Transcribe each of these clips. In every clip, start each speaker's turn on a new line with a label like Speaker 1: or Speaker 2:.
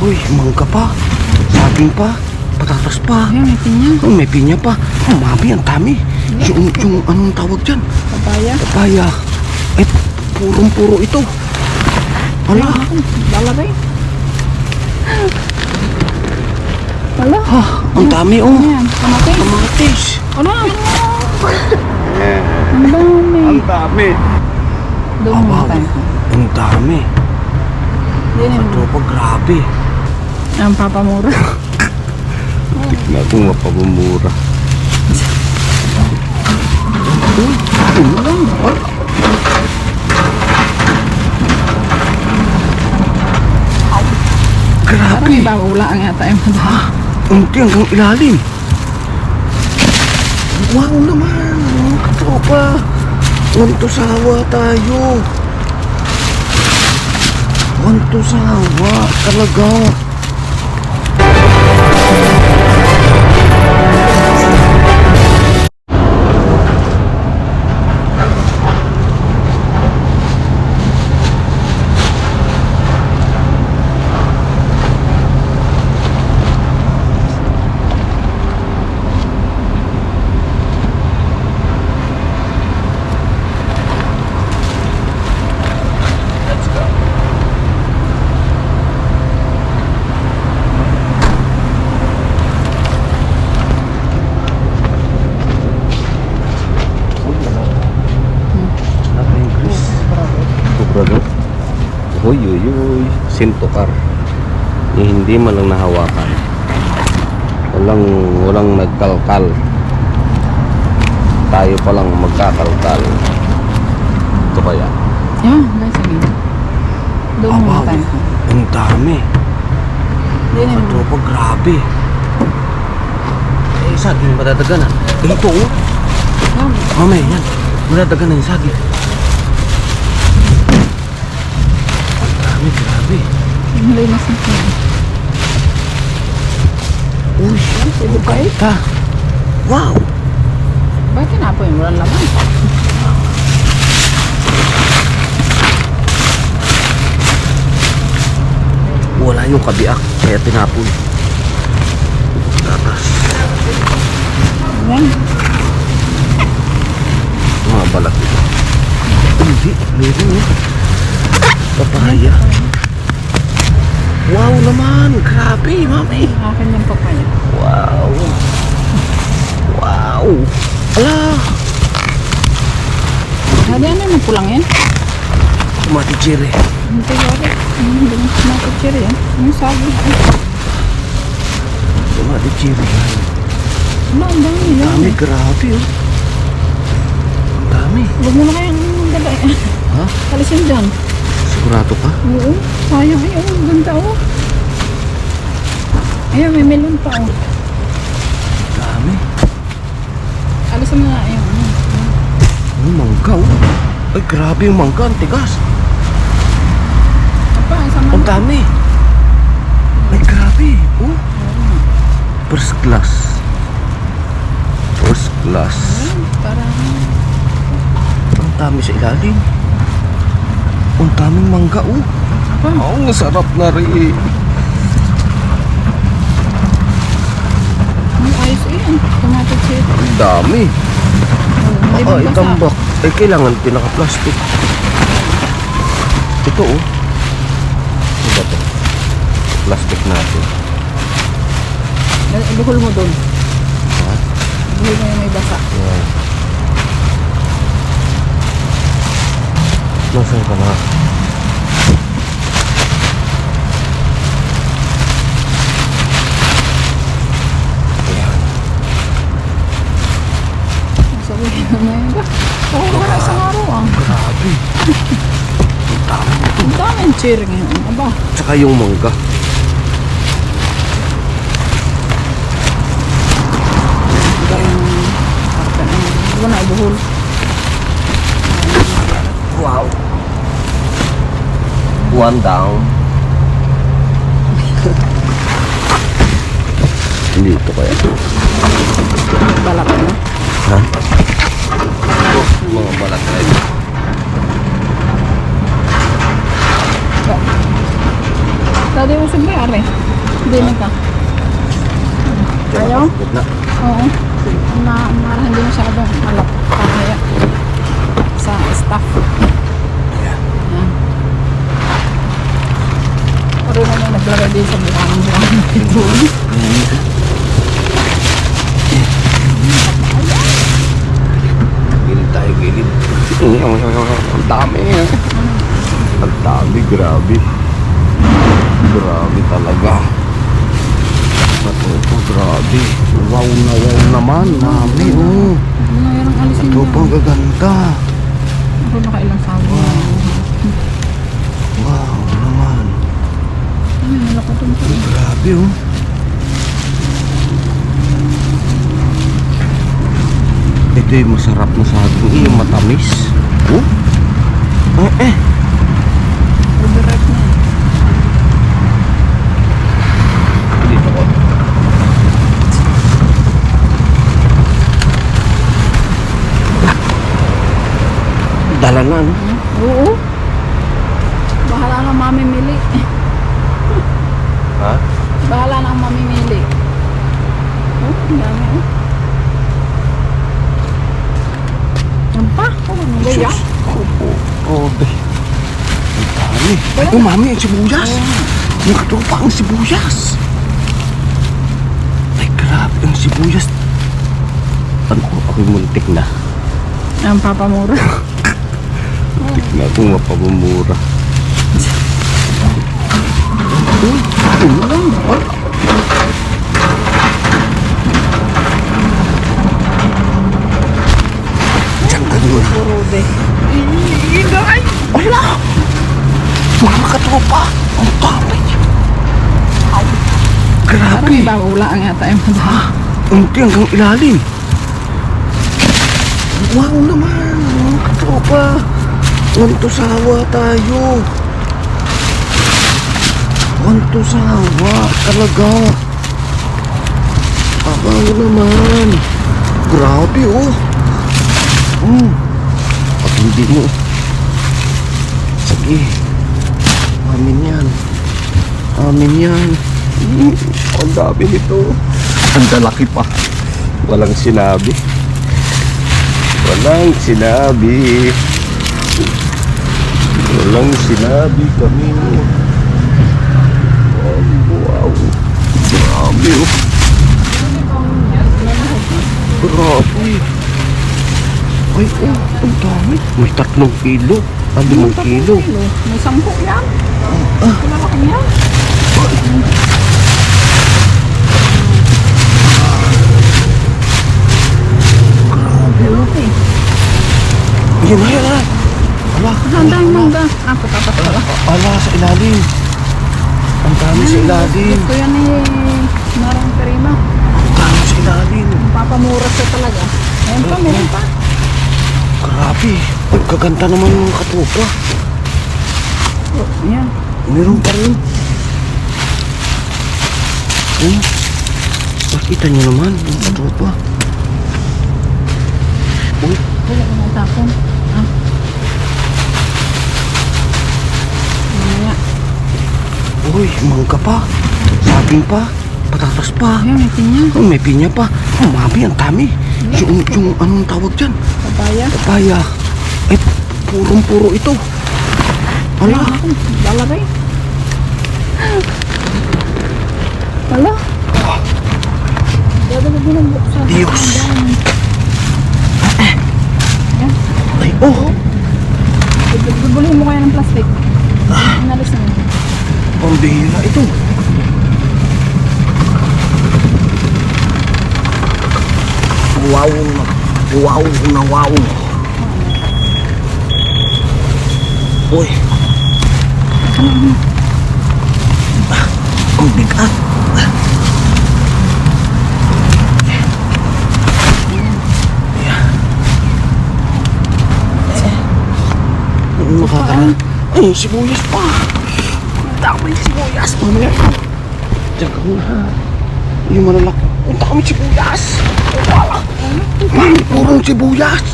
Speaker 1: Uy, mangga pa. Saging pa. Patatas pa.
Speaker 2: Ayan, may pinya.
Speaker 1: Oh, may pinya pa. Oh, mami, ang dami. Yung anong tawag dyan?
Speaker 2: Papaya.
Speaker 1: Papaya. Ay, purong-puro ito. Ala.
Speaker 2: Lalagay. Wala.
Speaker 1: Ha, ang dami oh.
Speaker 2: Ayan, kamatis.
Speaker 1: Kamatis.
Speaker 2: Ano? Ang dami.
Speaker 1: Ang dami.
Speaker 2: Doon muna
Speaker 1: Abaw,
Speaker 2: tayo.
Speaker 1: ang dami.
Speaker 2: Yan
Speaker 1: Ang
Speaker 2: yung
Speaker 1: tropa, grabe.
Speaker 2: ang papamura.
Speaker 1: Tignan kung mapabumura.
Speaker 2: Parang
Speaker 1: Grabe.
Speaker 2: iba ula ang yata yung madami.
Speaker 1: Unti hanggang ilalim. Wow naman, mga katropa. Wantusawa tayo. Wantusawa talaga. Brother. Uy, uy, uy. Sintokar. Hindi man lang nahawakan. Walang nagkalkal. Tayo pa lang magkakalkal. Ito kaya.
Speaker 2: Yan, guys, sige. Doon muna tayo.
Speaker 1: Ang dami.
Speaker 2: Yan yung
Speaker 1: Tropa, grabe. Eh, saging madadagan na. Eh, ito oh. Mamaya yan. Madadagan na yung saging. Grabe.
Speaker 2: malinis na siya.
Speaker 1: Uy,
Speaker 2: Sibukay.
Speaker 1: ka. Wow.
Speaker 2: Bakit tinapoy mo? Walang laman.
Speaker 1: Wala yung kabiak, kaya tinapoy. Tapos,
Speaker 2: Yan.
Speaker 1: mga balat ito. Hindi, meron eh. Papaya. Wow naman, grabe, mami.
Speaker 2: Akin yung papaya.
Speaker 1: Wow. Wow. Ala.
Speaker 2: Hadi ano yung pulang yan?
Speaker 1: Mati cherry.
Speaker 2: Hindi ko rin. Hindi mo sinapicture yan. Yung sabi.
Speaker 1: Mati cherry.
Speaker 2: Ano, ang dami lang.
Speaker 1: Dami, grabe oh. Ang dami.
Speaker 2: Huwag mo na kayang magdala.
Speaker 1: Ha?
Speaker 2: Alisin dyan.
Speaker 1: Sigurado ka?
Speaker 2: Oo. Sayang. Ay, oh, ganda oh. Ayun, may melon pa oh.
Speaker 1: Dami.
Speaker 2: Alisin mo na. Ayun.
Speaker 1: Ang mangga oh. Ay, grabe yung mangga. Ang tigas.
Speaker 2: Apa, isang
Speaker 1: Ang
Speaker 2: man.
Speaker 1: dami. Ay, grabe. Oh. First class. First class.
Speaker 2: Parang
Speaker 1: Ang dami sa ilalim. Ang daming mangga oh.
Speaker 2: apa?
Speaker 1: Ang sarap na rin.
Speaker 2: Ang ayos eh. Tomato chip.
Speaker 1: Ang dami.
Speaker 2: Hindi ba basa?
Speaker 1: Itambak. Eh, kailangan pinaka-plastic. Ito oh. Ano ba ito? Plastic natin.
Speaker 2: Ibuhol mo doon.
Speaker 1: Ha?
Speaker 2: Ibuhol mo yung may basa.
Speaker 1: Yan. Nasaan ka na? Ayan.
Speaker 2: Sabihin mo yun ba? Oo, wala isang araw ah.
Speaker 1: Grabe. Ang dami nito.
Speaker 2: Ang daming cherry ngayon. Aba,
Speaker 1: Tsaka yung mangga.
Speaker 2: iba yung karton. Hindi ko na ibuhol.
Speaker 1: Wow. One down. Dito kaya.
Speaker 2: Balak na.
Speaker 1: Ha? Mga balat na ito.
Speaker 2: Dati mo sabihin nangyari? Hindi na ka. Ayaw?
Speaker 1: Gitna.
Speaker 2: Oo. Marah hindi masyadong malap. Kaya sa staff.
Speaker 1: Ayan.
Speaker 2: Ayan. Parang naman naglagay din sa buhang-buhang ito.
Speaker 1: Gilid tayo, gilid. Ang dami. Ang dami, grabe. Grabe talaga. Ito, grabe. Wow na wow naman. Dami, oh.
Speaker 2: Ano yan ang alisin
Speaker 1: Ito
Speaker 2: niya?
Speaker 1: pang gaganda.
Speaker 2: Ako nakailang sabi.
Speaker 1: Wow naman.
Speaker 2: Ay, malaki ito.
Speaker 1: Grabe, oh. Ito yung masarap na saging. Yung matamis. Oh?
Speaker 2: Overripe na.
Speaker 1: Dito ko. Dala na, no?
Speaker 2: Oo. Bahala na mamimili.
Speaker 1: Ha?
Speaker 2: Bahala na ang mamimili. Oh, ang dami oh. Yan pa? Oh, ano ba yan?
Speaker 1: Opo. Obe. Ang dami. Ay, oh, mami, ang sibuyas. Yung katupa ang sibuyas. Ay, grabe ang sibuyas. Ano ko? Ako'y muntik na.
Speaker 2: Ang papamura.
Speaker 1: Muntik na akong mapamumura. Uy, ulang. Ay. Diyan ka doon.
Speaker 2: Puro de.
Speaker 1: Ingay! Wala! Mga katupa! Ang dami! Ay,
Speaker 2: Parang
Speaker 1: grabe!
Speaker 2: iba wala ang yata yung madami.
Speaker 1: Unti hanggang ilalim. Wow naman! Mga katupa! Wantusawa tayo! Wantusawa! Talaga! Wow naman! Grabe oh! Pag hindi mo. Sige. Amin yan. Amin yan. Ang dami nito. Ang dalaki pa. Walang sinabi. Walang sinabi. Walang sinabi kami. Oh, wow. Grabe oh. Grabe. Ay, oh, ang dami. May 3 kilo. 5 kilo.
Speaker 2: May 10 yan. Malaki yan. Malaki.
Speaker 1: Yan na, yan na. Ala,
Speaker 2: Handa yung mangga. Ako tapat pala.
Speaker 1: ala, sa ilalim. Ang dami sa ilalim.
Speaker 2: Gusto yan ni Marang Perima.
Speaker 1: Ang dami sa ilalim.
Speaker 2: Papamura siya talaga. Ayun pa, meron pa.
Speaker 1: Grabe. Ang kaganda naman ng katupa.
Speaker 2: Oh, yan.
Speaker 1: Meron pa rin. Makita niyo naman yung katupa. Uy,
Speaker 2: Wala ko natapon. Ah. Mamaya.
Speaker 1: uy, mangga pa. Saging pa. Patatas pa.
Speaker 2: Ayan, may pinya.
Speaker 1: Oh, may pinya pa. Oh, mami, ang dami. Yung anong tawag dyan?
Speaker 2: Papaya.
Speaker 1: Papaya. Ay, purong-puro ito. Ala,
Speaker 2: Ako, lalagay. Wala. Dadagdag mo ng buksan.
Speaker 1: Diyos.
Speaker 2: Ayan.
Speaker 1: ay, oh.
Speaker 2: Bubulhin mo kaya ng plastic. Inalis na yun.
Speaker 1: Pambihira ito. Wow na. Wow na wow. Uy. Ang bigat. Ano makakaroon? Ay, sibuyas pa. Ang dami sibuyas. Mamaya ito. Diyan ka muna ha. Yung malalaki. Ang dami sibuyas. Wala. Mami, purong sibuyas.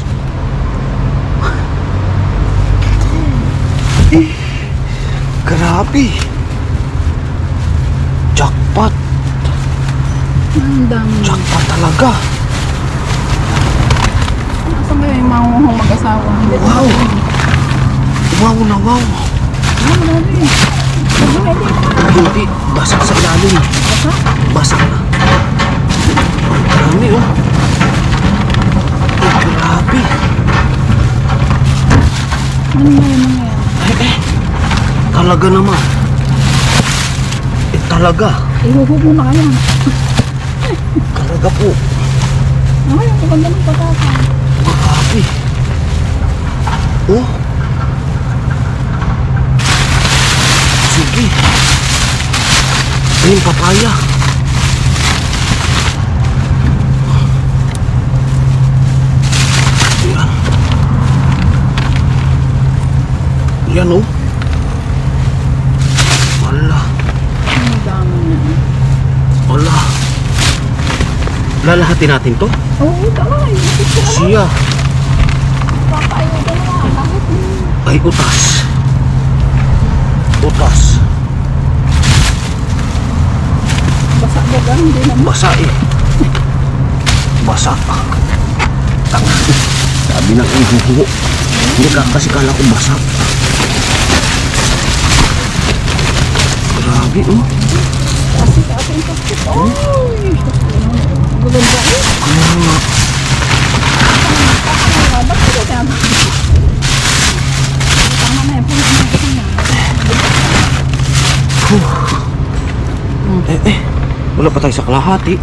Speaker 1: Grabe. Jackpot.
Speaker 2: Ang dami.
Speaker 1: Jackpot talaga.
Speaker 2: Nasaan ba yung mahuhong mag-asawa?
Speaker 1: Wow. Wow na wow.
Speaker 2: Ang dami.
Speaker 1: Hindi, basa sa ilalim.
Speaker 2: Basa?
Speaker 1: Basa na. Ang dami oh. Ay, grabe.
Speaker 2: Ano nga yun mga yan?
Speaker 1: Ay, talaga naman. Talaga.
Speaker 2: Ihuhog mo na kaya.
Speaker 1: Talaga po.
Speaker 2: Ay, ang ganda ng patata.
Speaker 1: Grabe. Oh. Sige. Ayun, papaya. Yan. Yan oh. Wala.
Speaker 2: Ang dami na.
Speaker 1: Wala. Lalahatin natin to?
Speaker 2: Oo, tama. Bakit ka naman?
Speaker 1: Siya.
Speaker 2: Papayo ka naman. Bakit?
Speaker 1: Ay, utas. Utas.
Speaker 2: Basa ba ba? Hindi naman.
Speaker 1: Basa eh. Basa. Tanga. Sabi ng ihuho. Hindi ka kasi kala ko basa. Grabe oh.
Speaker 2: Kasi sa ating plastic. Ay! Gaganda ko.
Speaker 1: Kaya nga.
Speaker 2: Ba't ka dyan? Tama na yan. Puno na ito na.
Speaker 1: Wala pa tayo sa kalahati.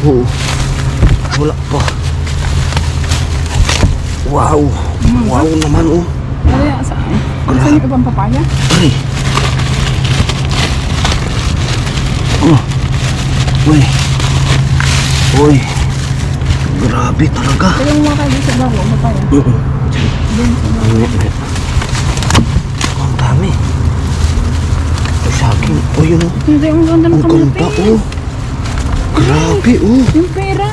Speaker 1: Oo. Wala pa. Wow. Wow naman oh.
Speaker 2: Ano yan? Saan yung ibang papaya?
Speaker 1: Ay. Oh. Uy. Uy. Grabe talaga.
Speaker 2: Kaya yung mga kayo sa bago, papaya. Doon sa bago.
Speaker 1: Ang dami. Ito sa akin. Oh, yun oh.
Speaker 2: Hindi, ang ganda ng
Speaker 1: Ang ganda
Speaker 2: kamatis.
Speaker 1: oh. Grabe oh.
Speaker 2: Yung pera.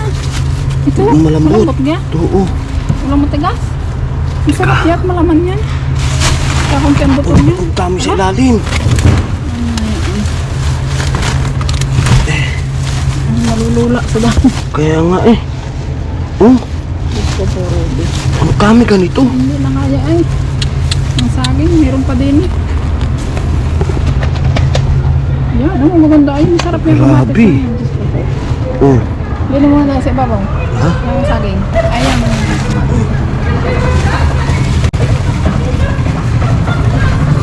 Speaker 2: Ito,
Speaker 1: Ang malambot.
Speaker 2: niya.
Speaker 1: Ito oh.
Speaker 2: Walang matigas. Masarap yan, malaman yan. Kaya kung ang buto niya.
Speaker 1: Ang dami sa ilalim.
Speaker 2: Malulula sa dami.
Speaker 1: Kaya nga eh. Oh.
Speaker 2: Gusto po, Ruby.
Speaker 1: Ang dami ganito.
Speaker 2: Hindi na kaya ay. Ang saging, meron pa din eh. Yan, ang maganda ay. Masarap yung kamatis.
Speaker 1: Grabe. Oh.
Speaker 2: Yan ang mga nasa ibabaw.
Speaker 1: Ha?
Speaker 2: Yung saging. Ayan.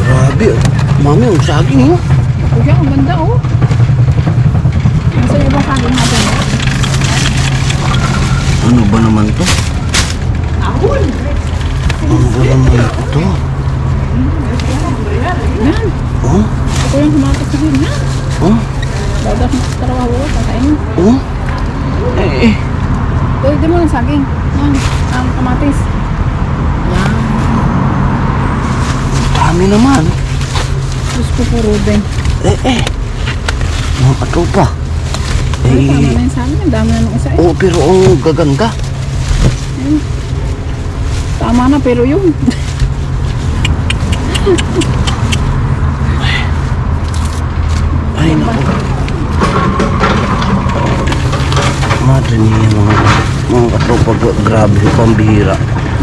Speaker 1: Grabe. Mami, ang saging oh.
Speaker 2: Kuya, ang ganda oh. Nasa ibang saging natin eh.
Speaker 1: Ano ba naman to? Ano ba naman ito?
Speaker 2: Yan.
Speaker 1: Oh?
Speaker 2: Ito yung kamatis sa din ha.
Speaker 1: Oh?
Speaker 2: Dadas mo sa trabaho, kakain.
Speaker 1: Oh? Eh.
Speaker 2: Pwede mo ng saging. Yan, ang kamatis. Yan.
Speaker 1: Ang dami naman.
Speaker 2: Gusto ko Ruben.
Speaker 1: Mga katropa.
Speaker 2: Ay, tama na yung saging. Ang dami na ng isa eh.
Speaker 1: Oo, pero ang gaganda.
Speaker 2: Ayun. Tama na pero yun.
Speaker 1: Ay, naku. Madre niya, mga katropa. Grabe, pambihira.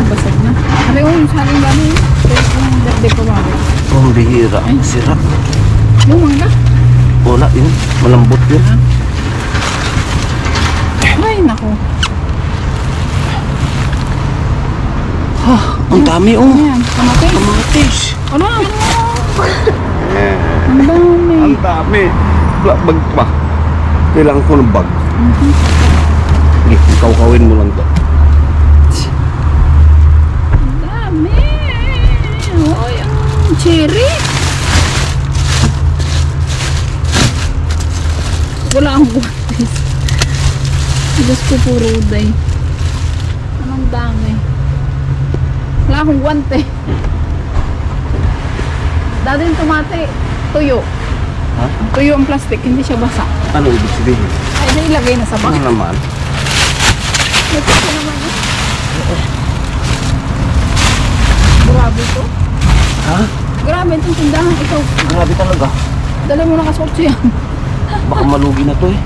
Speaker 2: Basag na. Sabi ko yung saging dami. Pero yung birthday pa ba?
Speaker 1: Pambihira. Sira.
Speaker 2: Yung mangga.
Speaker 1: Wala yun. Malambot yun.
Speaker 2: Ay, naku.
Speaker 1: Ha, ang dami oh.
Speaker 2: Ayan, kamatis.
Speaker 1: Kamatis.
Speaker 2: Ano? Ang dami.
Speaker 1: Ang dami. Bag pa. Kailangan ko ng bag. Sige, ikaw-kawin mo lang to.
Speaker 2: Ang dami. Uy, ang cherry. Wala akong guwatis. Diyos ko puro uday. Anong dami. Wala akong guwante. Dati yung tomate, tuyo.
Speaker 1: Ha?
Speaker 2: Tuyo ang plastic, hindi siya basa.
Speaker 1: Ano ibig sabihin?
Speaker 2: Ay, na ilagay na sa
Speaker 1: Ano
Speaker 2: bag.
Speaker 1: naman?
Speaker 2: Ito naman eh. Grabe to.
Speaker 1: Ha?
Speaker 2: Grabe itong tindahan. Ito,
Speaker 1: Grabe talaga.
Speaker 2: dala mo na kasotso yan.
Speaker 1: Baka malugi na to eh.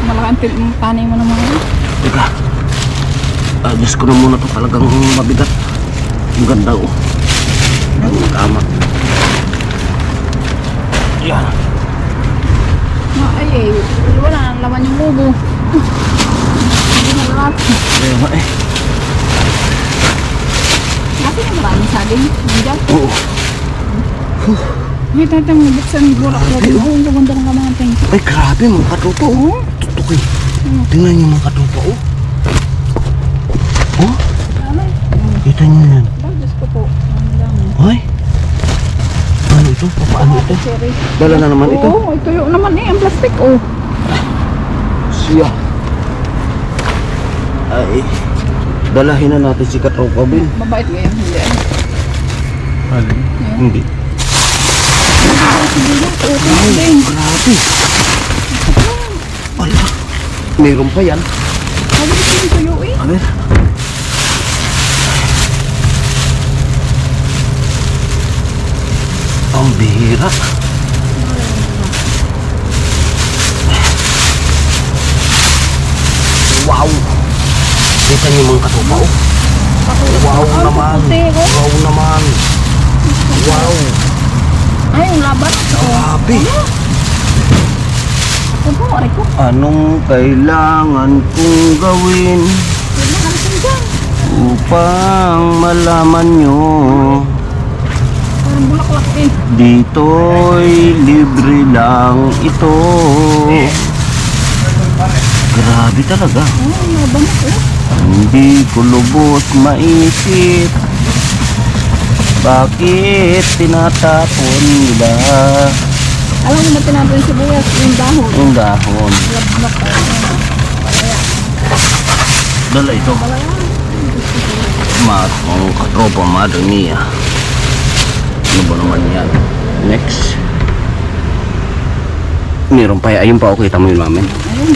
Speaker 2: Malaking tanay mo naman.
Speaker 1: Teka. Adjust ko na muna to. Talagang mabigat. Ang ganda oh. Ang tama. Yan.
Speaker 2: Ay, wala nang laman yung bubo. Hindi na lahat.
Speaker 1: Kaya nga eh.
Speaker 2: Kasi na maraming saging. Nandiyan.
Speaker 1: Oo.
Speaker 2: May tatang nabuksan yung burak ko. Oo, ang gaganda ng kamateng.
Speaker 1: Ay grabe mga katupa oh. Tutok eh. Tingnan niyo mga katupa oh. Oh.
Speaker 2: Ano?
Speaker 1: Kita niyo yan.
Speaker 2: Diyos ko po. Ano lang.
Speaker 1: Ay. Ano ito? Paano ito?
Speaker 2: Cherry.
Speaker 1: Dala na naman ito.
Speaker 2: Oo, ito yung naman eh. Ang plastic oh.
Speaker 1: Siya. Ay. Dalahin na natin si Katropa Bin.
Speaker 2: Mabait ngayon. Hindi.
Speaker 1: Alin?
Speaker 2: Yeah.
Speaker 1: Hindi. Ay, grabe. Wala. Meron pa yan.
Speaker 2: Sabi ko yung tuyo eh.
Speaker 1: A ver. Ang bihira. Wow. Kita niyo mga katupa oh. Wow naman. Wow naman. Wow.
Speaker 2: Ay, yung laban.
Speaker 1: Grabe.
Speaker 2: Ako po, aray ko.
Speaker 1: Anong kailangan kong gawin
Speaker 2: Huwag na kami dyan.
Speaker 1: upang malaman nyo?
Speaker 2: Parang bulaklak eh.
Speaker 1: Dito'y libre lang ito. Grabe talaga.
Speaker 2: Oh, yung laban ako.
Speaker 1: Hindi ko lubos maisip bakit tinatapon nila
Speaker 2: Alam mo na tinapon yung sibuyas, yung dahon.
Speaker 1: ang dahon.
Speaker 2: Lablak ko.
Speaker 1: Dala ito. Ang katropa, Mother Mia. Ano ba naman yan? Next. Meron pa. Ayun pa, okay. Tama yun namin.
Speaker 2: Ayun.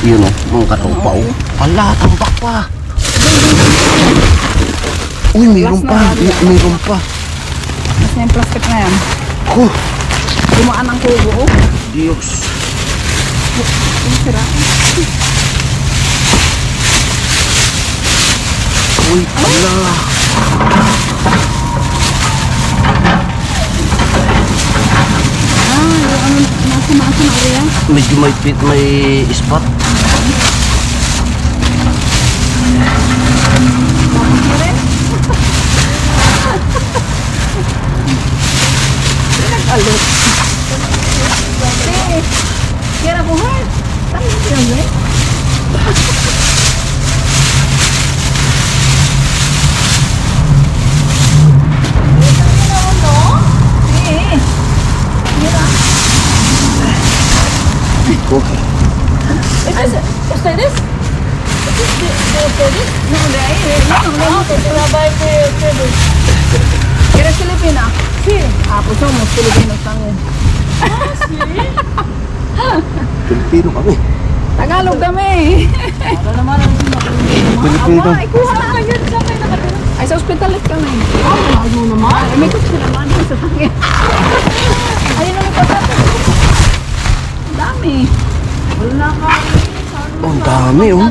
Speaker 1: Yun o, mga katropa o. Ala, tambak pa. Uy, meron pa. Meron pa.
Speaker 2: Mas na yung plastic na yan.
Speaker 1: Oh,
Speaker 2: Dumaan ang kubo. Oh.
Speaker 1: Diyos.
Speaker 2: Yung sira.
Speaker 1: Uy, ala.
Speaker 2: Ah, yung ano, nasa na area.
Speaker 1: Medyo may spot.
Speaker 2: Tapos mo rin. Pinag-alot. Eh, kira ko ha. Tama mo yun eh. Eh, kira.
Speaker 1: Okay.
Speaker 2: Is this? No, ¿Eres filipina? Sí. Ah, pues somos filipinos también.
Speaker 1: Pilipino kami.
Speaker 2: Tagalog kami.
Speaker 1: Pilipino.
Speaker 2: Ay, kuha na lang yun. Saan kayo nakatira? Ay, sa ospitalit kami. Ano naman? Ay, may gusto naman sa tangin. Ayun na nagpapatid. Ang dami. Wala ka.
Speaker 1: Oh, ang dami oh.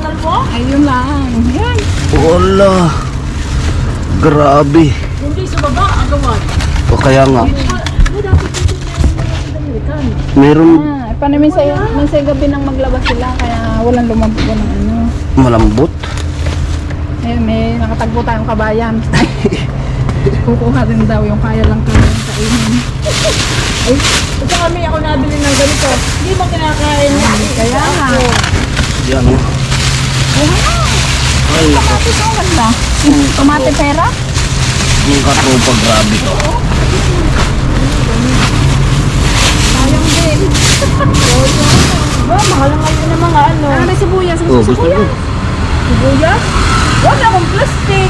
Speaker 2: Ayun lang. Yan.
Speaker 1: Wala. Grabe.
Speaker 2: Hindi sa baba, agawad.
Speaker 1: O kaya nga. Meron
Speaker 2: Paano minsan gabi nang maglabas sila kaya walang lumabas ng ano.
Speaker 1: malambot.
Speaker 2: Ayun, may nakatagpo tayong kabayan. Kukuha din daw yung kaya lang kainin.
Speaker 3: Ay, ito kami ako nabili ng ganito. Hindi mo kinakain niya.
Speaker 2: Kaya nga.
Speaker 1: Yan oh. Ay,
Speaker 2: Tomate to, ganda. Tomate pera?
Speaker 1: yung katropa, grabe to.
Speaker 2: Sayang din.
Speaker 3: Mahal nga yun ng mga ano.
Speaker 2: Ano may sibuyas?
Speaker 1: Oh, gusto ko.
Speaker 3: Sibuyas? Wala akong plastic.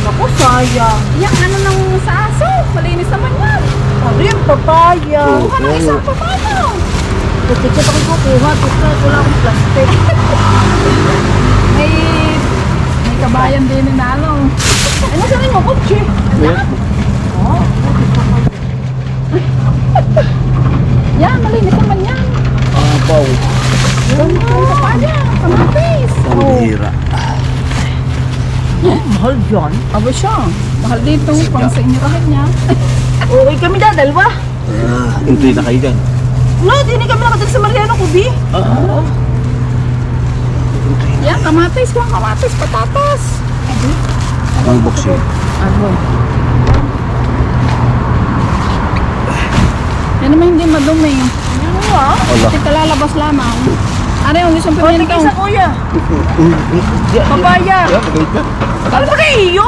Speaker 3: Ako, sayang.
Speaker 2: Yung ano nang sa aso. Malinis naman yan.
Speaker 3: Ano yung papaya?
Speaker 1: Oh,
Speaker 2: Kuha ng isang papano.
Speaker 3: Kutsikit ako kukuha. Kasi wala akong plastic.
Speaker 2: May kabayan din na ano.
Speaker 3: Ano sa rin mo, kutsi?
Speaker 1: Meron.
Speaker 2: Yan,
Speaker 3: Yan.
Speaker 2: Aba siya. Mahal dito. Pang sa inirahin niya.
Speaker 3: Okay kami dadalwa.
Speaker 1: Hindi na kayo dyan.
Speaker 3: No, di kami nakadal sa Mariano Kubi.
Speaker 2: Yan, kamatis. Kuha kamatis. Patatas.
Speaker 1: Ang box yun.
Speaker 2: Ano? Yan naman hindi madumi.
Speaker 3: Ano nga?
Speaker 1: Wala.
Speaker 2: Kasi kalalabas lamang. Ano yung isang
Speaker 3: O, tigay
Speaker 2: pimento?
Speaker 3: sa kuya. Papaya. Ano ba kayo iyo?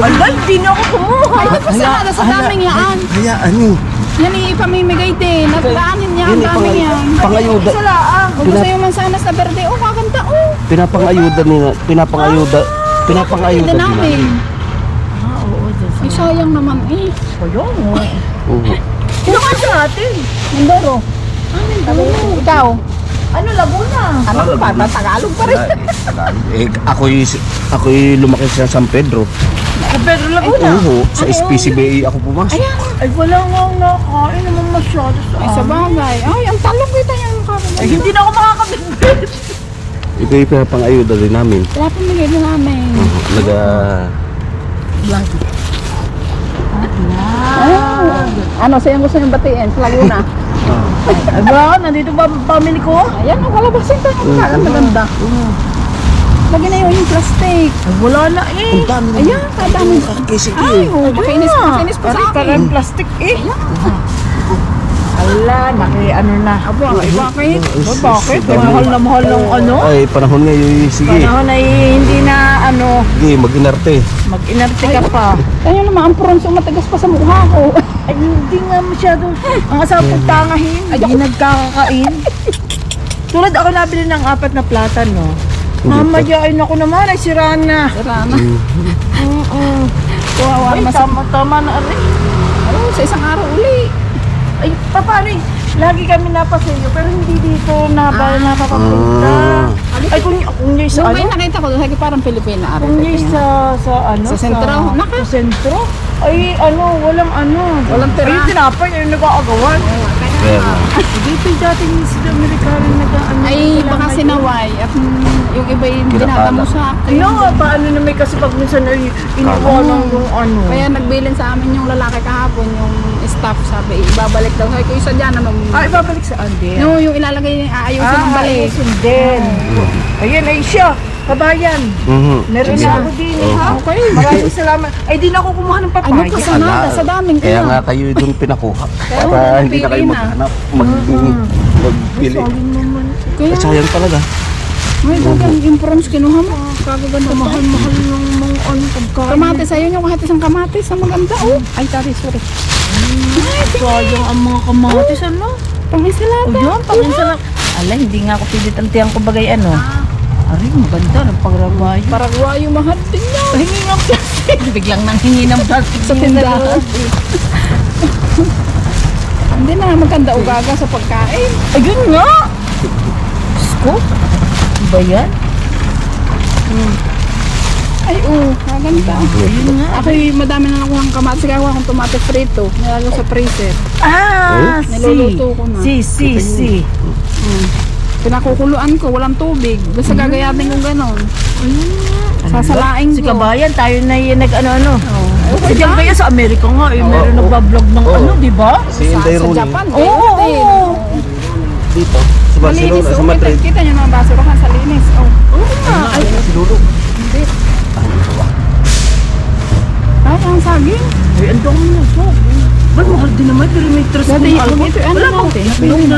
Speaker 3: Alay, di na ako kumuha.
Speaker 2: Ay, pasarada sa daming yan.
Speaker 1: Hayaan nyo.
Speaker 2: Yan ipamimigay din. Naglaanin niya ang
Speaker 1: Yan,
Speaker 2: daming yan.
Speaker 1: pangayuda.
Speaker 3: Isa laang.
Speaker 2: Kung gusto yung mansanas na berde, oh, kaganda, oh.
Speaker 1: Pinapangayuda nila. Pinapangayuda
Speaker 2: Hindi
Speaker 1: din
Speaker 2: namin.
Speaker 1: namin.
Speaker 3: Oo, dyan sa...
Speaker 2: Ay, sayang naman, eh.
Speaker 3: Ayun, o.
Speaker 1: Oo.
Speaker 3: Sino ka sa atin?
Speaker 2: Mindoro. Ikaw.
Speaker 3: Ano, Laguna?
Speaker 2: Ano pa? Tagalog pa rin.
Speaker 1: Ako'y lumaki sa San Pedro.
Speaker 3: Sa Pedro Laguna?
Speaker 1: Oo, sa SPCBA ako pumasok.
Speaker 2: Ayan.
Speaker 3: Ay, wala nga nakain naman masyado sa
Speaker 2: Ay, sa bagay. Ay, ang talong kita yung kaganda.
Speaker 3: Ay, hindi na ako makakabit.
Speaker 1: Ito yung pinapangayuda din namin.
Speaker 2: Kaya pamigay din namin.
Speaker 1: Naga...
Speaker 2: Ano, sa'yo gusto niyong batiin? Sa Laguna.
Speaker 3: Ay, bakit? Nandito ba ang family ko?
Speaker 2: Ayan, ang kalabasin ka yung maganda. Lagi na yung plastic.
Speaker 3: Ay, wala na eh.
Speaker 1: Ang dami na.
Speaker 2: Ayan, kadami.
Speaker 1: Kasi
Speaker 2: Ay, oh, makinis pa sa akin.
Speaker 3: Plastic eh. Ala, ano na.
Speaker 2: Abo, bakit?
Speaker 3: Bakit? Mahal na mahal ng ano?
Speaker 1: Ay, panahon ngayon. Sige.
Speaker 3: Panahon ay hindi na ano,
Speaker 1: Sige, mag-inarte.
Speaker 3: mag-inarte ka pa.
Speaker 2: Kaya naman, ang pronso matigas pa sa mukha ko.
Speaker 3: Ay, hindi nga masyadong ang asawa pagtangahin. Hindi nagkakakain. Tulad ako nabili ng 4 na platan, no? Mamayain ako naman, ay siraan na.
Speaker 2: Sira na.
Speaker 3: Ay,
Speaker 2: Kuhawa naman sa...
Speaker 3: tama na rin.
Speaker 2: Oh, sa isang araw uli.
Speaker 3: Ay, paano eh? Lagi kami napasayo, pero hindi dito napapapunta. Ay, kung yung sa
Speaker 2: Nung may
Speaker 3: ano?
Speaker 2: nakita ko, sabi parang Pilipina.
Speaker 3: Kung yung sa ano?
Speaker 2: Sa sentro?
Speaker 3: Sa sentro? Ay, ano, walang ano.
Speaker 2: Walang tira.
Speaker 3: Ay, tinapay, ay nag-aagawan.
Speaker 1: Kaya nga.
Speaker 3: Dito yung dating sila Amerikano nag-ano.
Speaker 2: Ay, baka sinaway. At yung iba yung dinadamo sa akin.
Speaker 3: Ano nga, paano na may kasi pag minsan ay iniwanan yung ano.
Speaker 2: Kaya nagbilin sa amin yung lalaki kahapon, yung staff, sabi, ibabalik daw. Sabi ko, isa dyan, ano?
Speaker 3: Ay, babalik saan din?
Speaker 2: No, yung ilalagay, aayusin ng balik.
Speaker 3: ayusin din. Ayun, ay siya. Kabayan. Meron na ako din. Ha?
Speaker 2: Okay.
Speaker 3: Maraming salamat. Ay, di na ako kumuha ng
Speaker 2: Ano
Speaker 3: papaya.
Speaker 2: pa sanada, sa daming
Speaker 1: Kaya
Speaker 2: kaya.
Speaker 1: nga kayo doon pinakuha.
Speaker 2: Kaya
Speaker 1: Para
Speaker 2: nga,
Speaker 1: hindi na kayo
Speaker 2: pili na.
Speaker 1: maghanap. Magpili.
Speaker 3: Sayang naman.
Speaker 2: Kaya,
Speaker 1: At sayang talaga.
Speaker 2: may dagang yung prawns kinuha mo. Kagaganda.
Speaker 3: Mahal-mahal ng mga ano pagkain.
Speaker 2: Kamatis, ayun yung kahit isang kamatis. Ang maganda, oh. Ay, sorry.
Speaker 3: Sayang ang mga kamatis, ano?
Speaker 2: Pangisalata.
Speaker 3: O yun, paminsan lang. Ala, hindi nga ako pinitantihan ko bagay ano. Aray, maganda ng pagrabayo.
Speaker 2: Paraguay yung mahal din niya.
Speaker 3: Hingi ng plastic. Biglang nang hingi ng plastic
Speaker 2: Sa tindahan. Hindi na maganda ugaga sa pagkain.
Speaker 3: Ayun nga! Scoop? Ba yan?
Speaker 2: Ay, maganda.
Speaker 3: Ayun nga.
Speaker 2: Ako madami na nakuha ng kamatis. Kaya ako akong tomate frito. Nilalo sa freezer.
Speaker 3: Ah,
Speaker 2: Niluluto ko na.
Speaker 3: si.
Speaker 2: Pinakukuluan ko, walang tubig. Basta gagayatin kong ganon. Sasalain
Speaker 3: Si
Speaker 2: ko.
Speaker 3: Kabayan, tayo na yung nag-ano-ano.
Speaker 2: Oh.
Speaker 3: Si Diyan kaya sa Amerika nga, eh, meron nagbablog ng ano, di ba?
Speaker 1: Si Inday
Speaker 2: Sa
Speaker 1: Rooney.
Speaker 2: Japan,
Speaker 3: Oo,
Speaker 2: meron din.
Speaker 1: Dito. Sa
Speaker 2: Malinis,
Speaker 1: Barcelona, sa
Speaker 2: oh.
Speaker 1: Madrid.
Speaker 2: Kita nyo mga basurahan sa linis. Oh.
Speaker 3: Oo nga. Ay,
Speaker 1: Si Lulu.
Speaker 2: Hindi. Ay, ang saging.
Speaker 3: ay, ang dami na so. Ba't mahal din naman, pero may trust
Speaker 2: Dati,
Speaker 3: kong alcohol.
Speaker 2: ito, ano
Speaker 3: Wala
Speaker 2: natin?
Speaker 3: bang itlog na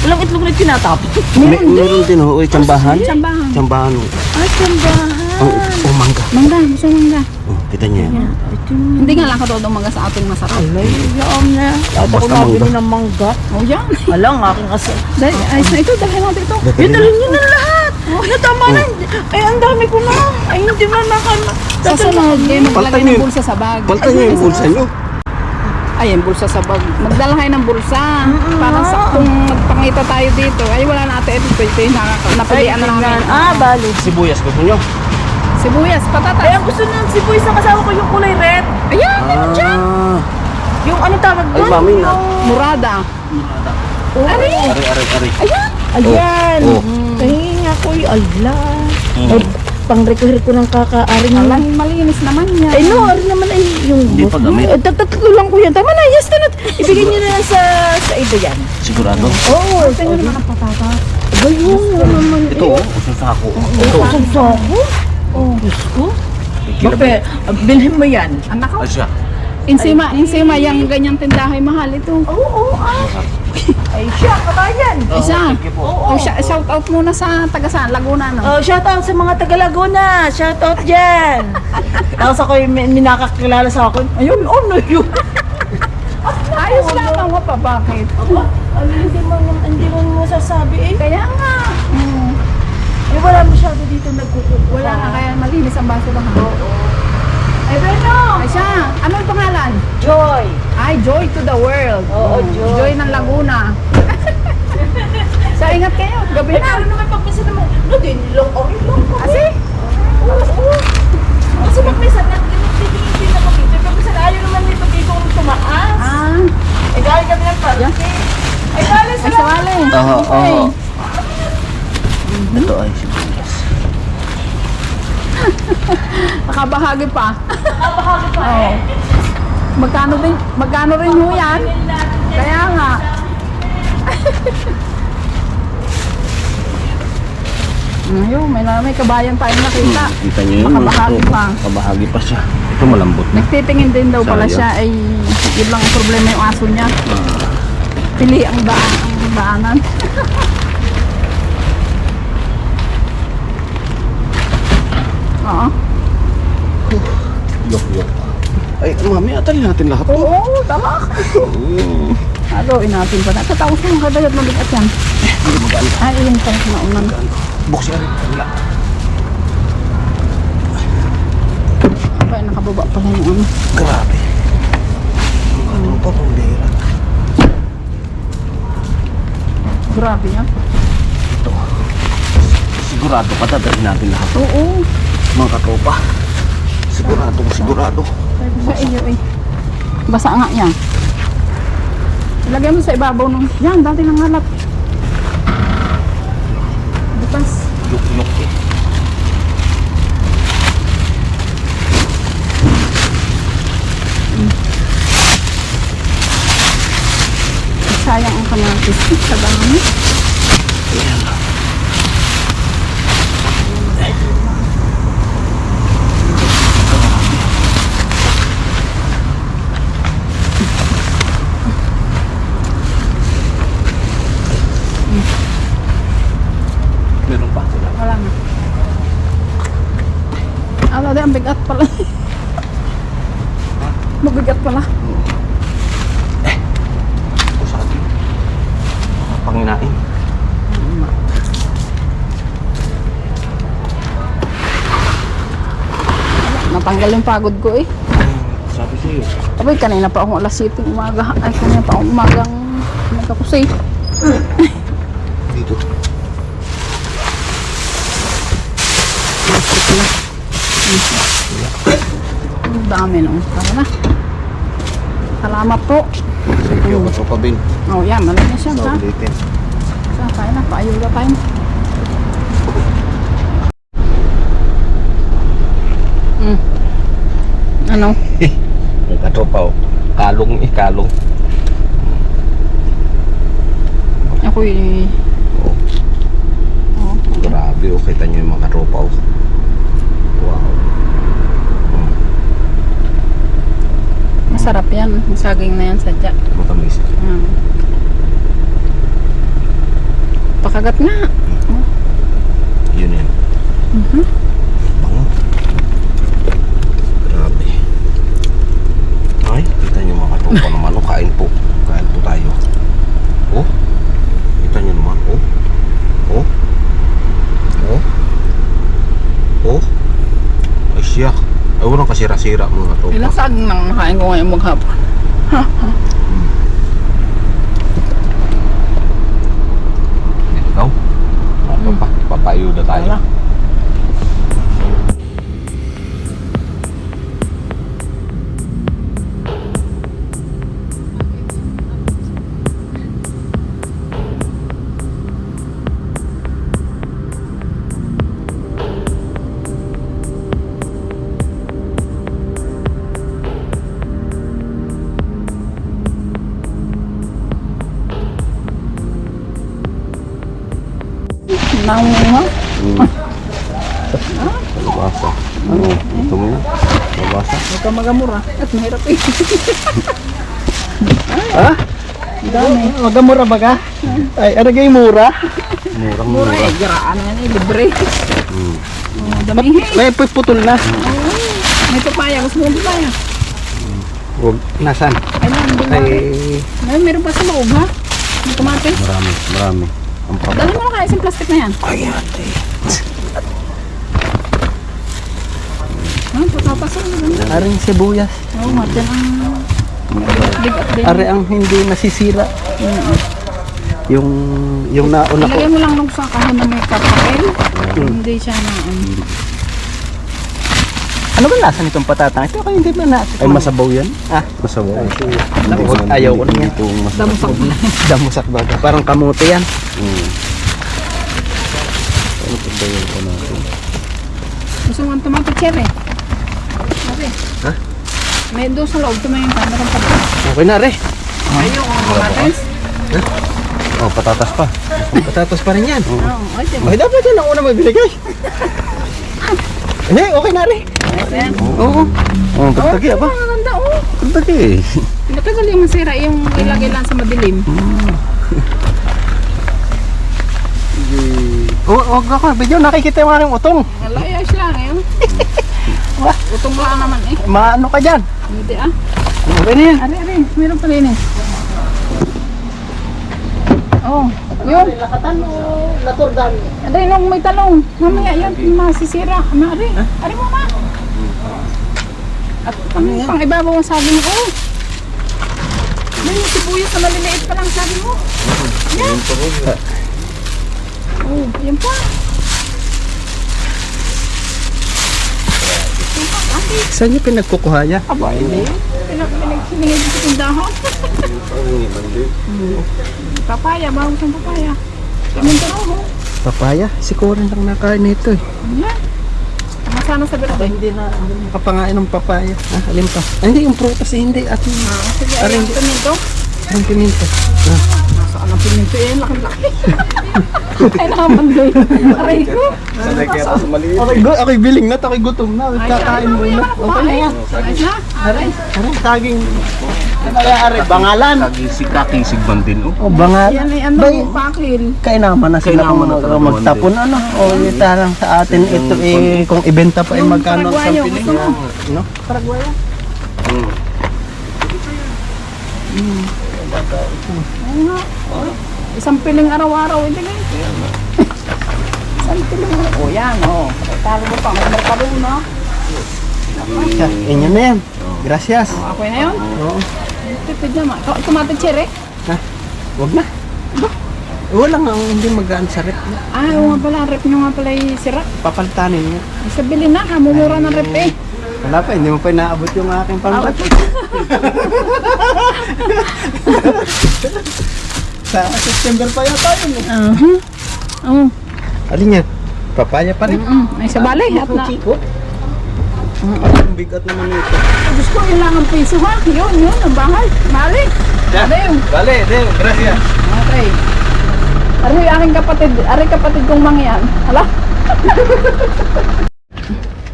Speaker 3: walang itlog na tinatapos.
Speaker 1: Meron din ho. Uy, tsambahan.
Speaker 2: Tsambahan.
Speaker 1: Tsambahan ho.
Speaker 3: Ay, tambahan.
Speaker 1: Oh, mangga.
Speaker 2: Mangga, gusto mangga.
Speaker 1: Oh, kita niyo yan.
Speaker 3: Ito
Speaker 2: Hindi nga lang katodong mangga sa ating masarap.
Speaker 3: Alay, yam na. At ako
Speaker 1: Basta
Speaker 3: nabili
Speaker 1: mangga.
Speaker 3: ng mangga.
Speaker 2: Oh, yan.
Speaker 3: Alang, aking asa.
Speaker 2: Dahil, ay, ito, dahil natin ito.
Speaker 3: Yun, dalhin nyo na lahat. Ay, tama na. Ay, ang dami ko na. Ay, hindi na nakana.
Speaker 2: Sa sunod, kayo maglagay
Speaker 1: Paltan
Speaker 2: ng
Speaker 1: niyo.
Speaker 2: bulsa sa bag.
Speaker 1: Paltan niyo yung bulsa niyo.
Speaker 2: Ay, yung bulsa sa bag. Magdala kayo ng bulsa. Para saktong magpangita tayo dito. Ay, wala na ate. Ito yung napilian na namin.
Speaker 3: Bali.
Speaker 1: Sibuyas gusto niyo?
Speaker 2: Sibuyas,
Speaker 3: Ay,
Speaker 2: patatas.
Speaker 3: ang gusto nyo si Boy sa kasama ko yung kulay red.
Speaker 2: Ayan, meron dyan.
Speaker 3: Yung ano tawag
Speaker 1: Ay,
Speaker 3: doon?
Speaker 1: mami na.
Speaker 2: Murada.
Speaker 1: Ari.
Speaker 2: Ayan.
Speaker 3: Ayan.
Speaker 1: Oh.
Speaker 3: Ay, nga ko ala. Ay, pang-reco ng kakaaring
Speaker 2: Alang malinis naman yan.
Speaker 3: Ay no, ari naman ay yung...
Speaker 1: Hindi pa gamit.
Speaker 3: Tatlo lang ko yan. Tama na, yes na. Ibigay niyo na lang sa iba yan.
Speaker 1: Sigurado.
Speaker 3: Oo,
Speaker 2: Ito nyo naman ang patatas.
Speaker 3: Ayun naman.
Speaker 1: Ito, usong sako.
Speaker 3: Ito, sa sako? Oh, Diyos ko. Bakit? Bilhin mo yan.
Speaker 2: Anak ko.
Speaker 1: Ay siya.
Speaker 2: Insima, yung ganyang tindahay mahal ito.
Speaker 3: Oo, Ay, siya, kabayan.
Speaker 2: Isa.
Speaker 1: Thank you po.
Speaker 2: Oh, shout out muna sa taga Laguna, no?
Speaker 3: Oh, shout out sa mga taga Laguna. Shout out dyan. Tapos ako yung may nakakilala sa akin. Ayun, ano yun?
Speaker 2: Ayos lamang mo pa, bakit?
Speaker 3: Hindi mo masasabi eh.
Speaker 2: Kaya nga.
Speaker 3: Eh, wala masyado dito nagkukuha.
Speaker 2: Wala na kaya malinis ang baso ba?
Speaker 3: Ay, pero
Speaker 2: Ay siya, anong pangalan?
Speaker 3: Joy.
Speaker 2: Ay, Joy to the World.
Speaker 3: Oo, Joy.
Speaker 2: Joy ng Laguna. So, ingat kayo. Gabi
Speaker 3: Eh,
Speaker 2: na.
Speaker 3: pero naman pagpisa naman. No, din, long lang kami.
Speaker 2: Kasi,
Speaker 3: Oo. Kasi pagpisa, nagtitingin din ako dito. Pagpisa, ayaw naman dito dito kung tumaas. Eh, galing kami ng parke. Ay, galing sa
Speaker 2: ay sawali.
Speaker 1: Oo. Ito ay sibuyas.
Speaker 2: Nakabahagi pa.
Speaker 3: Nakabahagi pa
Speaker 2: Oo. Magkano rin ho yan? Kaya nga. Ayun, may kabayan tayong nakita.
Speaker 1: Kita niyo yun.
Speaker 2: Makabahagi
Speaker 1: Ito,
Speaker 2: pa.
Speaker 1: Kabahagi pa siya. Ito malambot na.
Speaker 2: Nagtitingin din daw pala
Speaker 1: Sayang.
Speaker 2: siya ay yun lang ang problema yung aso niya. Pili ang daanan. Oo.
Speaker 1: Yok. Ay, mami, atalin natin lahat.
Speaker 2: Oo, tama. Haluin natin pa. Tatapos mo kadayat mabigat yan.
Speaker 1: Hindi magaan.
Speaker 2: Ay, yung pala sa naunang.
Speaker 1: Buksin ka rin. Wala.
Speaker 2: Kaya nakababa pala yung ano.
Speaker 1: Grabe. Ano pa pang bihira?
Speaker 2: Grabe yan.
Speaker 1: Ito. Sigurado ka dadalhin natin lahat.
Speaker 2: Oo.
Speaker 1: Mga katropa. Sigurado.
Speaker 2: Sabi sa iyo eh. Basa nga yan. Ilagay mo sa ibabaw nung... Yan, dati nang halap. Bukas.
Speaker 1: Yok eh.
Speaker 2: Sayang ang kamatis. Sa dami.
Speaker 1: Ayan. Meron pa.
Speaker 2: Wala na. Ala, di, ang bigat pala. Mabigat pala.
Speaker 1: Ito sa atin. Panginain.
Speaker 2: Natanggal yung pagod ko eh.
Speaker 1: Sabi sa'yo.
Speaker 2: Abay, kanina pa akong alas 7 umaga. Ay, kanina pa akong umagang nagkapusay.
Speaker 1: Dito.
Speaker 2: Ang dami nung. Tara na. Salamat po.
Speaker 1: Thank you, katropa Bin.
Speaker 2: Oh, yan. Malinis siya.
Speaker 1: Sa
Speaker 2: Ha?
Speaker 1: ulitin.
Speaker 2: Saan tayo na? Paayuda tayo. Ano?
Speaker 1: Yung katropa, oh. Kalong.
Speaker 2: Ako eh.
Speaker 1: Oh.
Speaker 2: Oh.
Speaker 1: Grabe, oh. Kita nyo yung mga katropa, oh. Wow.
Speaker 2: Masarap yan. Saging na yan sadya.
Speaker 1: Matamis.
Speaker 2: Pakagat nga.
Speaker 1: Yun yan. Bango. Grabe. Ay, kita nyo mga katropa naman, oh. Kain po tayo. Oh. Kita nyo naman, oh. Ay siya. Ay, walang kasira-sira mga katropa.
Speaker 2: Ilang saging nang nakain ko ngayon maghapon.
Speaker 1: Ikaw? Ano pa? Papayuda tayo.
Speaker 2: Wala. nangunguha.
Speaker 1: Nabasa. Ano? Ito mo na. Nabasa.
Speaker 2: Huwag ka magamura. At mahirap eh.
Speaker 1: Ha?
Speaker 2: Ang dami.
Speaker 1: Magamura ba ka? Ay, ano kayo mura? Murang
Speaker 2: Mura eh. Garaan na yan eh. Libre. Oh, damihin.
Speaker 1: May putol na.
Speaker 2: May papaya. Gusto mo ng papaya?
Speaker 1: Huwag. Nasaan?
Speaker 2: Ay, hindi
Speaker 1: Ay,
Speaker 2: May meron pa sa loob ha? May kamatis.
Speaker 1: marami. Ang papa.
Speaker 2: Dali mo na kaya isang plastic na yan.
Speaker 1: Ay, ate.
Speaker 2: Papapasok na ganun.
Speaker 1: Aring sibuyas.
Speaker 2: Oo, Martin ang bigat din.
Speaker 1: Are ang hindi nasisira. Yung nauna ko.
Speaker 2: Ilagay mo lang nung sa kahon na may papel. Hindi siya na
Speaker 1: Ano ba lasa nitong patatang? Ito kayo hindi ba natin? Ay, masabaw yan? Ah, masabaw. Ayaw ko niya.
Speaker 2: damusak na.
Speaker 1: Damusak baga. Parang kamote yan. Ano pa ba yan pa natin?
Speaker 2: Gusto mo ang tomato cherry? Sabi.
Speaker 1: Ha?
Speaker 2: May doon sa loob. Tumayin ka. Meron pa.
Speaker 1: Okay na, re.
Speaker 2: Ayaw ang kamatis.
Speaker 1: Oh, patatas pa. Patatas pa rin yan.
Speaker 2: Oo. Ay, sige.
Speaker 1: Ay, dapat yan ang una may binigay. Hindi, okay na, re.
Speaker 2: Ayan.
Speaker 1: Oo. Oh, pagtagi, aba.
Speaker 2: Ang ganda oh.
Speaker 1: Pagtagi.
Speaker 2: Pinatagal yung masira yung ilagay lang sa madilim.
Speaker 1: Oh, wag ako. Video, nakikita yung aking utong.
Speaker 2: Wala, ayos lang yun. Utong lang naman eh.
Speaker 1: Maano ka dyan?
Speaker 2: Hindi ah.
Speaker 1: Okay na yan.
Speaker 2: Ari, meron pala yun eh. Oh, yun.
Speaker 3: Lakatan mo, laturdan.
Speaker 2: Ari, nung may talong. Mamaya yan, masisira. Ari, ari mo ma. At pang ibabaw ang sabi mo. Oh. May sibuyas na maliliit pa lang sabi mo. Yan. Oh, yan pa.
Speaker 1: Saan niyo pinagkukuha niya?
Speaker 2: Aba, hindi. Pinagsiningin sa tindahan. Papaya, bago sa papaya. Pimentaro mo.
Speaker 1: Papaya? Si Corin lang nakain nito eh.
Speaker 2: Yan. Masana sa birthday.
Speaker 1: Hindi na makapangain ng papaya. Ah, alin pa? Ah, hindi, yung prutas eh, hindi. At yung
Speaker 2: Sige,
Speaker 1: Aring-
Speaker 2: yung pimento.
Speaker 1: ang piminto. Ah,
Speaker 2: Nasaan ang pimento eh? Laki-laki. Ay, naman doy. Aray ko.
Speaker 1: ako'y biling na, ako'y gutom na. Ako'y kakain mo na. Okay na yan.
Speaker 2: Ayos na. Aray.
Speaker 1: Aray, saging. Aray, bangalan.
Speaker 4: Kakisig man din, oh.
Speaker 1: O, bangal.
Speaker 2: Yan ay ano,
Speaker 1: Bay,
Speaker 2: pakil.
Speaker 1: kainaman na sila
Speaker 4: Kainaman
Speaker 1: kung
Speaker 4: na talaga
Speaker 1: magtapon ano. O, itarang sa atin ito eh, kung ibenta pa eh
Speaker 2: Yung
Speaker 1: magkano ang
Speaker 2: Paraguayo,
Speaker 1: isang
Speaker 2: gusto mo?
Speaker 1: piling. No?
Speaker 2: Paraguayo. Ayun nga. Isang piling araw-araw. Hindi nga. Isang piling araw. O yan, o. Talo mo pa. May merkado na.
Speaker 1: Siya, inyo na yan. Gracias.
Speaker 2: Ako na yun.
Speaker 1: Oo.
Speaker 2: Tipid naman. Tomato cherry?
Speaker 1: Ha? Wag na. Wala nga hindi magaan sa rep.
Speaker 2: Ah, oo nga pala. Ang rep nyo nga pala yung sira.
Speaker 1: Papaltanin niya.
Speaker 2: Isa bilhin na. Mumura ng rep eh.
Speaker 1: Wala pa, hindi mo pa inaabot yung aking pangkat. Sa September pa yata yun eh.
Speaker 2: Oo.
Speaker 1: Alin yan? Papaya pa rin.
Speaker 2: Ay, sa balay. At na.
Speaker 1: Ang bigat naman ito.
Speaker 2: Diyos ko, yun lang ang piso ha. Yun. Ang bahay. Mali. Adeo.
Speaker 1: Bale, Deo, gracias.
Speaker 2: Okay. Ari, aking kapatid. Ari, kapatid kong mangyan. Hala.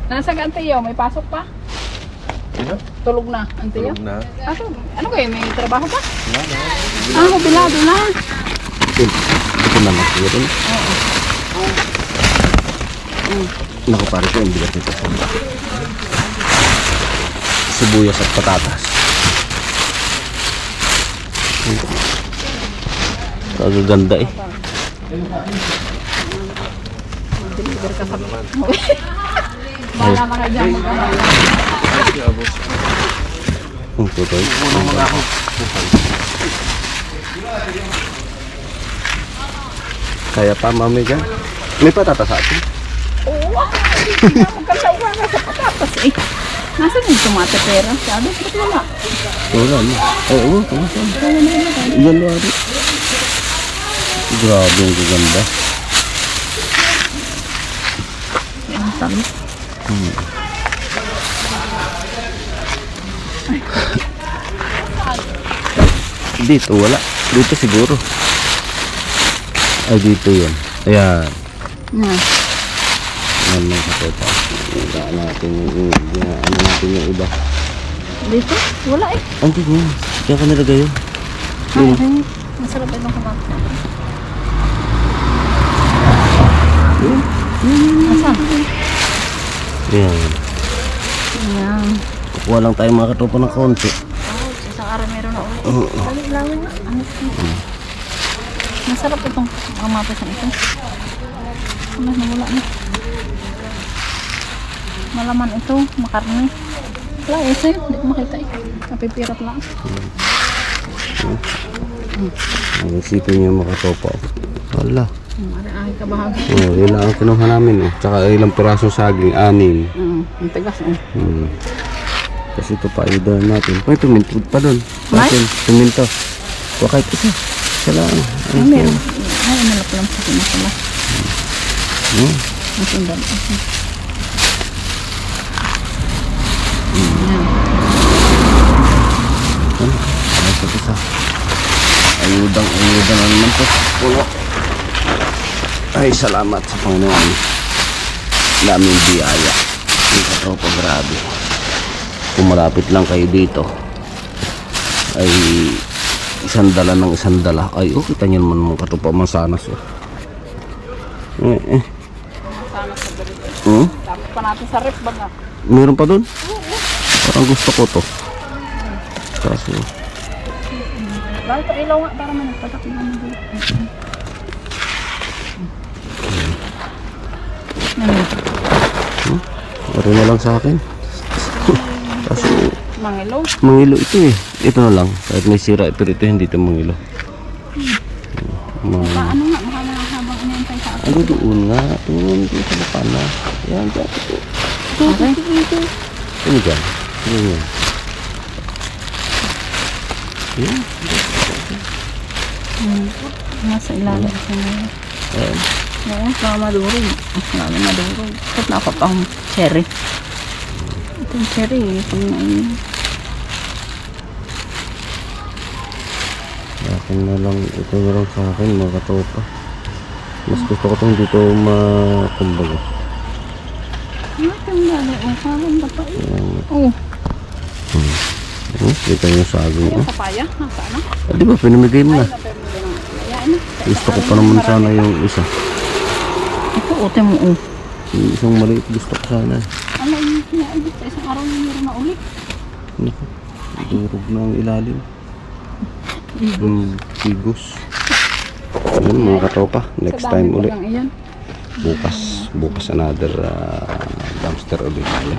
Speaker 2: Nasa ka, Antiyo? May pasok pa?
Speaker 1: Sino?
Speaker 2: Tulog na, Antiyo?
Speaker 4: Na.
Speaker 2: Ano kayo? May trabaho pa? Ah, mobilado na.
Speaker 1: Ito na magkira rin. Naku, pare ko, yung bigat nito. Sibuyas at patatas. Kagaganda eh.
Speaker 2: Deliver ka sa bahala na kayo dyan mag-ano.
Speaker 1: Ang tutoy. Kaya pa, mami dyan. May patatas sa atin.
Speaker 2: Oo, hindi na magkasawa na sa patatas eh. Nasaan yung tomate pera? Sabi, ba't wala?
Speaker 1: Wala na. Oo, yan wari. Grabe ang gaganda.
Speaker 2: Yan, sabi.
Speaker 1: Dito wala. Dito siguro. Ay dito yan. Ayan.
Speaker 2: Na.
Speaker 1: Yan mga katopa. Ano natin yung iba.
Speaker 2: Dito? Wala eh.
Speaker 1: Andun yun. Diyan ka nilagay yun.
Speaker 2: Ay, ay. Masarap itong kumakain. Asan?
Speaker 1: Yan.
Speaker 2: Ayan.
Speaker 1: Kukuha lang tayo mga katopa ng konti.
Speaker 2: Isang araw meron na ulit. Dali-langan na. Masarap itong amapasan ito. Ano, nawala na. Malaman ito, makarne. Wala eh, sa'yo. Hindi ko makita eh. Napipirap lang.
Speaker 1: Ang isipin niyo mga katopa. Wala.
Speaker 2: Ari-ari ka bahagi.
Speaker 1: Yun lang ang kinuha namin. Tsaka ilang pirasong saging, 6.
Speaker 2: Ang tigas eh.
Speaker 1: Kasi ito pa, idol natin. May tuminto pa doon.
Speaker 2: May?
Speaker 1: Tuminto. Kuha kahit isa. Isa lang.
Speaker 2: Ay, meron. Ay, nalap lang sa kinakala. Ang sundan.
Speaker 1: Ito isa. Ayudang na naman to. Puno. Ay, salamat sa Panginoon. Daming biyaya. Yung katopa, grabe. Kung malapit lang kayo dito, ay isang dala. Ay, kita nyo naman mga katopa, masanas.
Speaker 2: Sana sa galit. Tapos pa natin sa rep ba na?
Speaker 1: Meron pa doon? Parang gusto ko to. Kaso,
Speaker 2: Bakit ito ilaw nga para man nagpatak naman dito.
Speaker 1: ano na lang sa akin. Kaso,
Speaker 2: Mangilo.
Speaker 1: mangilo ito eh. Ito na lang. Kahit may sira, pero ito hindi ito mangilo.
Speaker 2: Ano nga, habang inintay sa akin.
Speaker 1: Ano doon nga? Tingnan doon sa bukana. Yan, dyan. Ito. Ano dyan? Ano yan? Yan.
Speaker 2: Nasa ilalim sa ngayon.
Speaker 1: Ayan.
Speaker 2: Ngayon, madurog. Lalo madurog. Ba't napapahong cherry? Itong cherry, itong
Speaker 1: Akin na lang. Ito na lang sa akin, mga katopa. Mas gusto ko itong dito kumbaga.
Speaker 2: Itong lalo, parang bata eh.
Speaker 1: Kita nyo sa agong.
Speaker 2: Yung papaya, nasaan na?
Speaker 1: Di ba, pinamigay mo na.
Speaker 2: Ayan na.
Speaker 1: Gusto ko pa naman sana yung isa.
Speaker 2: Ito, ote mo.
Speaker 1: Yung isang maliit gusto ko sana.
Speaker 2: Ano yung pinaibig sa isang araw yung meron na ulit?
Speaker 1: Durog na ang ilalim. Yung tigos. Ayun mga katopa. Next time ulit.
Speaker 2: Iyan.
Speaker 1: Bukas another dumpster ulit tayo.